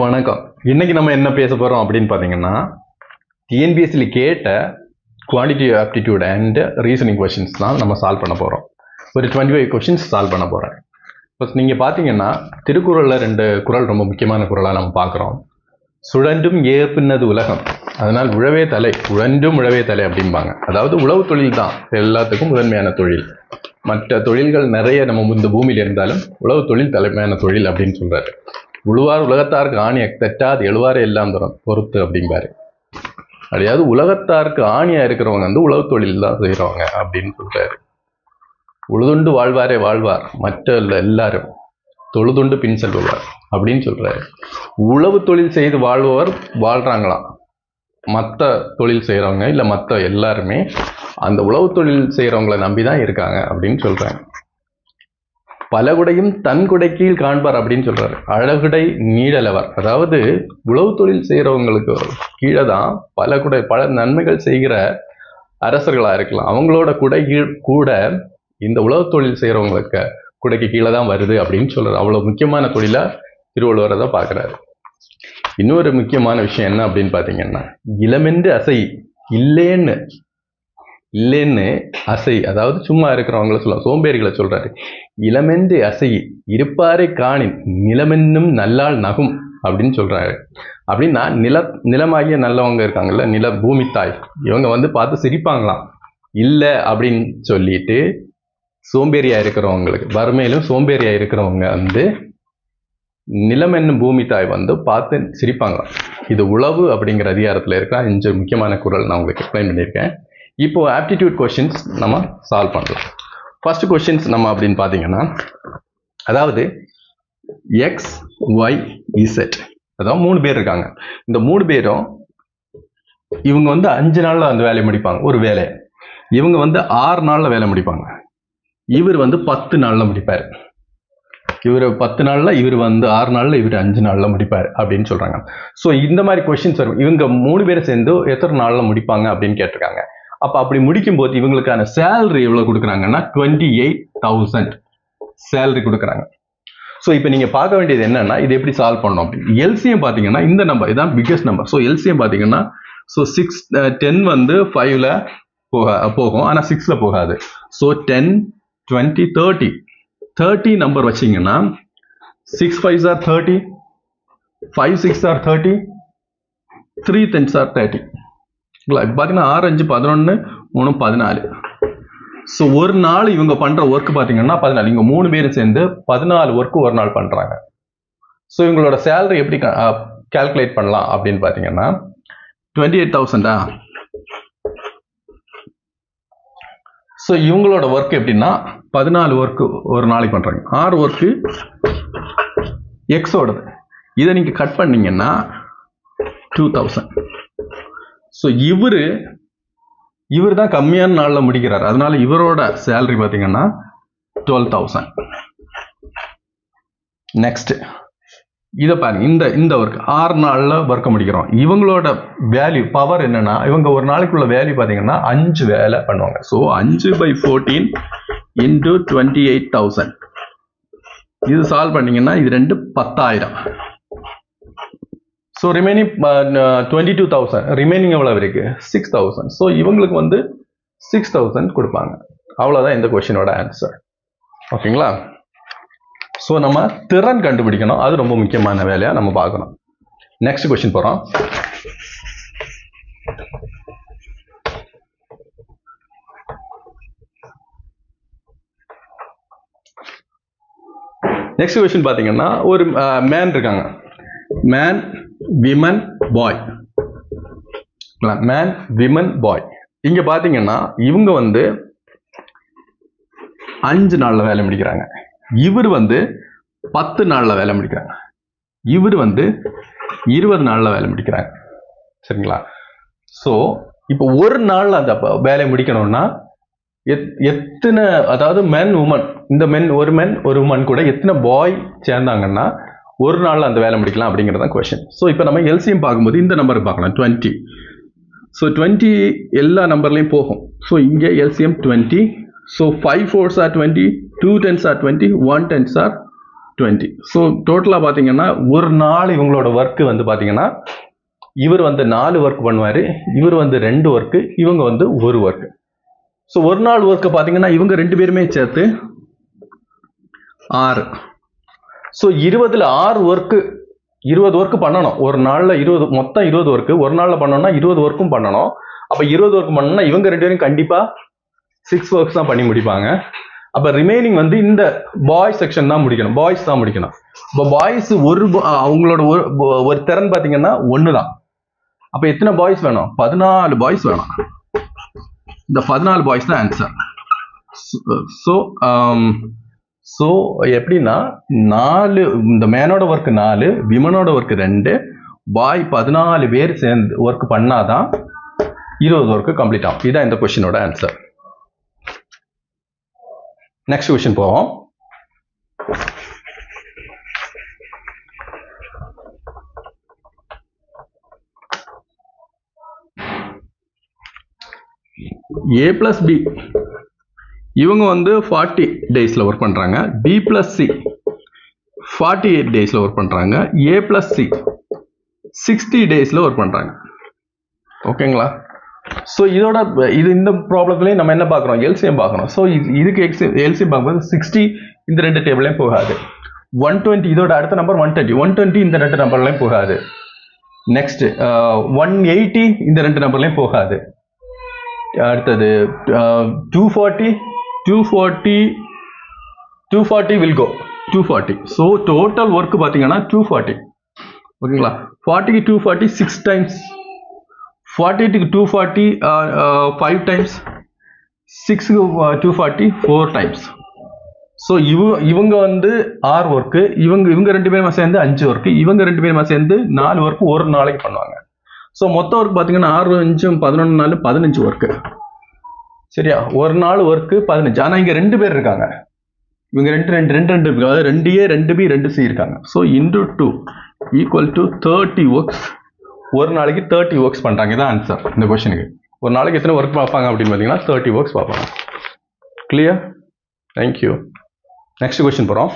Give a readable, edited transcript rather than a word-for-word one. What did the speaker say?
வணக்கம். இன்னைக்கு நம்ம என்ன பேச போறோம் அப்படின்னு பார்த்தீங்கன்னா, டிஎன்பிஎஸ்சியில் கேட்ட quantitative aptitude and reasoning questions தான் நம்ம சால்வ் பண்ண போகிறோம். ஒரு 25 கொஷின்ஸ் சால்வ் பண்ண போகிறேன். இப்போ நீங்கள் பார்த்தீங்கன்னா, திருக்குறளில் 2 குறள் ரொம்ப முக்கியமான குறளாக நம்ம பார்க்குறோம். சுழன்றும் ஏற்பின்னது உலகம், அதனால் உழவே தலை, உழன்றும் உழவே தலை அப்படிம்பாங்க. அதாவது உழவு தொழில் தான் எல்லாத்துக்கும் முதன்மையான தொழில். மற்ற தொழில்கள் நிறைய நம்ம இந்த பூமியில் இருந்தாலும் உழவு தொழில் தலைமையான தொழில் அப்படின்னு சொல்கிறாரு. உழுவார் உலகத்தாருக்கு ஆணியை தெட்டாது எழுவாரே எல்லாம் பொறுத்து அப்படிம்பாரு. அதாவது உலகத்தாருக்கு ஆணியா இருக்கிறவங்க வந்து உழவு தொழில் தான் செய்கிறவங்க அப்படின்னு சொல்றாரு. உழுதுண்டு வாழ்வாரே வாழ்வார், மற்ற எல்லாரும் தொழுதுண்டு பின் செல்வார் அப்படின்னு சொல்றாரு. உழவு தொழில் செய்து வாழ்பவர் வாழ்றாங்களாம். மற்ற தொழில் செய்கிறவங்க இல்லை மற்ற எல்லாருமே அந்த உழவு தொழில் செய்கிறவங்களை நம்பி தான் இருக்காங்க அப்படின்னு சொல்றாங்க. பலகுடையும் தன் குடை கீழ் காண்பார் அப்படின்னு சொல்றாரு. அழகுடை நீடலவர், அதாவது உழவு தொழில் செய்கிறவங்களுக்கு கீழே தான் பல நன்மைகள் செய்கிற அரசர்களா இருக்கலாம். அவங்களோட குடை கீழ் கூட இந்த உழவு தொழில் செய்கிறவங்களுக்கு குடைக்கு கீழே தான் வருது அப்படின்னு சொல்றாரு. அவ்வளவு முக்கியமான தொழிலா திருவள்ளுவரை தான் பார்க்குறாரு. இன்னொரு முக்கியமான விஷயம் என்ன அப்படின்னு பார்த்தீங்கன்னா, இளமென்று அசை இல்லேன்னு அசை, அதாவது சும்மா இருக்கிறவங்கள சொல்ல சோம்பேறிகளை சொல்றாரு. இளமென்று அசை இருப்பாரை காணின் நிலமென்னும் நல்லால் நகும் அப்படின்னு சொல்றாரு. அப்படின்னா நிலமாகிய நல்லவங்க இருக்காங்கல்ல, பூமி தாய், இவங்க வந்து பார்த்து சிரிப்பாங்களாம். இல்லை அப்படின்னு சொல்லிட்டு சோம்பேறியா இருக்கிறவங்களுக்கு, வறுமையிலும் சோம்பேறியா இருக்கிறவங்க வந்து நிலம் என்னும் பூமி தாய் வந்து பார்த்து சிரிப்பாங்களாம். இது உழவு அப்படிங்கிற அதிகாரத்தில் இருக்கிற 5 முக்கியமான குறள் நான் உங்களுக்கு எக்ஸ்பிளைன் பண்ணியிருக்கேன். இப்போ ஆப்டிடியூட் கொஷின்ஸ் நம்ம சால்வ் பண்ணலாம். ஃபர்ஸ்ட் கொஷின்ஸ் நம்ம அப்படின்னு பார்த்தீங்கன்னா, அதாவது எக்ஸ் ஒய் இசட், அதாவது 3 பேர் இருக்காங்க. இந்த 3 பேரும் இவங்க வந்து 5 நாளில் அந்த வேலையை முடிப்பாங்க. ஒரு வேலையை இவங்க வந்து 6 நாளில் வேலை முடிப்பாங்க. இவர் வந்து 10 நாளில் முடிப்பார். இவர் 10 நாளில், இவர் வந்து 6 நாளில், இவர் 5 நாளில் முடிப்பார் அப்படின்னு சொல்றாங்க. ஸோ இந்த மாதிரி கொஸ்டின்ஸ் வரும். இவங்க 3 பேரை சேர்ந்து எத்தனை நாளில் முடிப்பாங்க அப்படின்னு கேட்டிருக்காங்க. அப்போ அப்படி முடிக்கும் போது இவங்களுக்கான சேலரி எவ்வளவு கொடுக்குறாங்கன்னா 28,000 சேலரி கொடுக்குறாங்க. ஸோ இப்போ நீங்க பார்க்க வேண்டியது என்னன்னா, இது எப்படி சால்வ் பண்ணணும் அப்படின்னு. எல்சிஎம் பார்த்தீங்கன்னா இந்த நம்பர் இதான் பிக்கஸ்ட் நம்பர். ஸோ எல்சிஎம் பார்த்தீங்கன்னா, ஸோ 10 வந்து 5ல் போகும், ஆனால் 6ல் போகாது. ஸோ 10, 20, 30 நம்பர் வச்சிங்கன்னா 6 5s are 30, 5 6 are 30, 3 10s are 30. இப்போ பார்த்தீங்கன்னா 6 5 11, 3 14. ஸோ ஒரு நாள் இவங்க பண்ற ஒர்க் பார்த்தீங்கன்னா 14. இவங்க 3 பேரும் சேர்ந்து 14 ஒர்க் ஒரு நாள் பண்றாங்க. ஸோ இவங்களோட சேலரி எப்படி கால்குலேட் பண்ணலாம் அப்படின்னு பார்த்தீங்கன்னா, 28,000. ஸோ இவங்களோட ஒர்க் எப்படின்னா 14 ஒர்க் ஒரு நாளைக்கு பண்றாங்க. 6 ஒர்க்கு எக்ஸோடது. இதை நீங்க கட் பண்ணீங்கன்னா 2,000. ஸோ இவர் தான் கம்மியான நாளில் முடிக்கிறார். அதனால இவரோட சேலரி பார்த்தீங்கன்னா 12,000. நெக்ஸ்ட் இதை பாருங்க, இந்த ஒர்க் 6 நாளில் ஒர்க்கை முடிக்கிறோம். இவங்களோட வேல்யூ பவர் என்னன்னா, இவங்க ஒரு நாளைக்குள்ள வேல்யூ பார்த்தீங்கன்னா 5 வேலை பண்ணுவாங்க. So 5/14 into 28,000. இது சால்வ் பண்ணீங்கன்னா இது 2 10,000. So remaining 22,000. ரிமைனிங் எவ்வளவு இருக்கு? 6,000. ஸோ இவங்களுக்கு வந்து 6,000 கொடுப்பாங்க. அவ்வளோதான் இந்த கொஸ்டினோட ஆன்சர். ஓகேங்களா? ஸோ நம்ம திறன் கண்டுபிடிக்கணும், அது ரொம்ப முக்கியமான வேலையா நம்ம பார்க்கணும். நெக்ஸ்ட் கொஸ்டின் போறோம். நெக்ஸ்ட் கொஸ்டின் பார்த்தீங்கன்னா, ஒரு மேன் இருக்காங்க. மேன், விமன், பாய். மேன், விமன், பாய். இங்க பாத்தீங்கன்னா இவங்க வந்து 5 நாள்ல வேலை முடிக்கிறாங்க. இவர் வந்து 10 நாள்ல வேலை முடிக்கிறாங்க. இவர் வந்து 20 நாள்ல வேலை முடிக்கிறாங்க. சரிங்களா? ஸோ இப்போ ஒரு நாள்ல அந்த வேலையை முடிக்கணும்னா எத்தனை, அதாவது மென் உமன், இந்த ஒரு உமன் கூட எத்தனை பாய் சேர்ந்தாங்கன்னா ஒரு நாள்ல அந்த வேலை முடிக்கலாம் அப்படிங்கிறதான் கொஸ்டின். ஸோ இப்போ நம்ம எல்சிஎம் பார்க்கும்போது இந்த நம்பர் பார்க்கலாம் 20. ஸோ 20 எல்லா நம்பர்லையும் போகும். ஸோ இங்கே LCM 20. So 5 4s are 20, 2 10s are 20, 1 10s are 20. So டோட்டலாக பார்த்தீங்கன்னா ஒரு நாள் இவங்களோட ஒர்க்கு வந்து பார்த்தீங்கன்னா இவர் வந்து 4 ஒர்க் பண்ணுவார், இவர் வந்து 2 ஒர்க்கு, இவங்க வந்து 1 ஒர்க்கு. ஸோ ஒரு நாள் ஒர்க்கை பார்த்தீங்கன்னா இவங்க 2 பேருமே சேர்த்து 6. ஸோ 20ல் 6 ஒர்க்கு 20 ஒர்க்கு பண்ணணும் ஒரு நாளில். மொத்தம் 20 ஒர்க்கு ஒரு நாளில் பண்ணோம்னா 20 ஒர்க்கும் பண்ணணும். அப்போ 20 ஒர்க் பண்ணணும்னா இவங்க 2 பேரும் கண்டிப்பாக 6 ஒர்க்ஸ் தான் பண்ணி முடிப்பாங்க. அப்போ ரிமைனிங் வந்து இந்த பாய்ஸ் செக்ஷன் தான் முடிக்கணும், பாய்ஸ் தான் முடிக்கணும். இப்போ பாய்ஸ் அவங்களோட ஒரு திறன் பார்த்தீங்கன்னா 1 தான். அப்போ எத்தனை பாய்ஸ் வேணும்? 14 பாய்ஸ் வேணும். இந்த 14 பாய்ஸ் தான் ஆன்சர். ஸோ எப்படின்னா 4 இந்த மேனோட ஒர்க் 4, விமனோட ஒர்க் 2, பாய் 14 பேர் சேர்ந்து ஒர்க் பண்ணாதான் 20 ஒர்க்கு கம்ப்ளீட் ஆகும். இதுதான் இந்த கொஸ்டினோட ஆன்சர். நெக்ஸ்ட் கொஸ்டின் போவோம். A plus B இவங்க வந்து 40 டேஸில் ஒர்க் பண்ணுறாங்க. B plus C 48 டேஸில் ஒர்க் பண்ணுறாங்க. A plus C 60 டேஸில் ஒர்க் பண்ணுறாங்க. ஓகேங்களா? ஸோ இந்த ப்ராப்ளத்துலேயும் நம்ம என்ன பார்க்குறோம்? எல்சிஎம் பார்க்குறோம். ஸோ இதுக்கு எல்சிஎம் பார்க்கும்போது 60 இந்த 2 டேபிள்லையும் போகாது. 120 இதோட அடுத்த நம்பர் 120 இந்த 2 நம்பர்லையும் போகாது. நெக்ஸ்ட் 180 இந்த 2 நம்பர்லையும் போகாது. அடுத்தது 240 will go 240. So total work பார்த்தீங்கன்னா 240. ஓகேங்களா? 40க்கு 240 6 டைம்ஸ், 48க்கு 240 5 டைம்ஸ், 6க்கு 240 4 டைம்ஸ். ஸோ இவங்க வந்து 6 ஒர்க்கு, இவங்க 2 பேருமா சேர்ந்து 5 ஒர்க்கு, இவங்க 2 பேருமா சேர்ந்து 4 ஒர்க்கு ஒரு நாளைக்கு பண்ணுவாங்க. ஸோ மொத்த ஒர்க் பார்த்தீங்கன்னா 6 5 11 4 15 ஒர்க்கு. சரியா? ஒரு நாள் ஒர்க்கு 15. ஆனால் இங்கே 2 பேர் இருக்காங்க. இவங்க 2 அதாவது 2A 2B 2C இருக்காங்க. So into 2 equal to 30 works. ஒரு நாளைக்கு 30 ஒர்க்ஸ் பண்ணுறாங்க. இதான் ஆன்சர் இந்த கொஸ்டினுக்கு. ஒரு நாளைக்கு எத்தனை ஒர்க் பார்ப்பாங்க அப்படின்னு பார்த்தீங்கன்னா 30 ஒர்க்ஸ் பார்ப்பாங்க. கிளியர்? தேங்க்யூ. நெக்ஸ்ட் கொஸ்டின் போகிறோம்.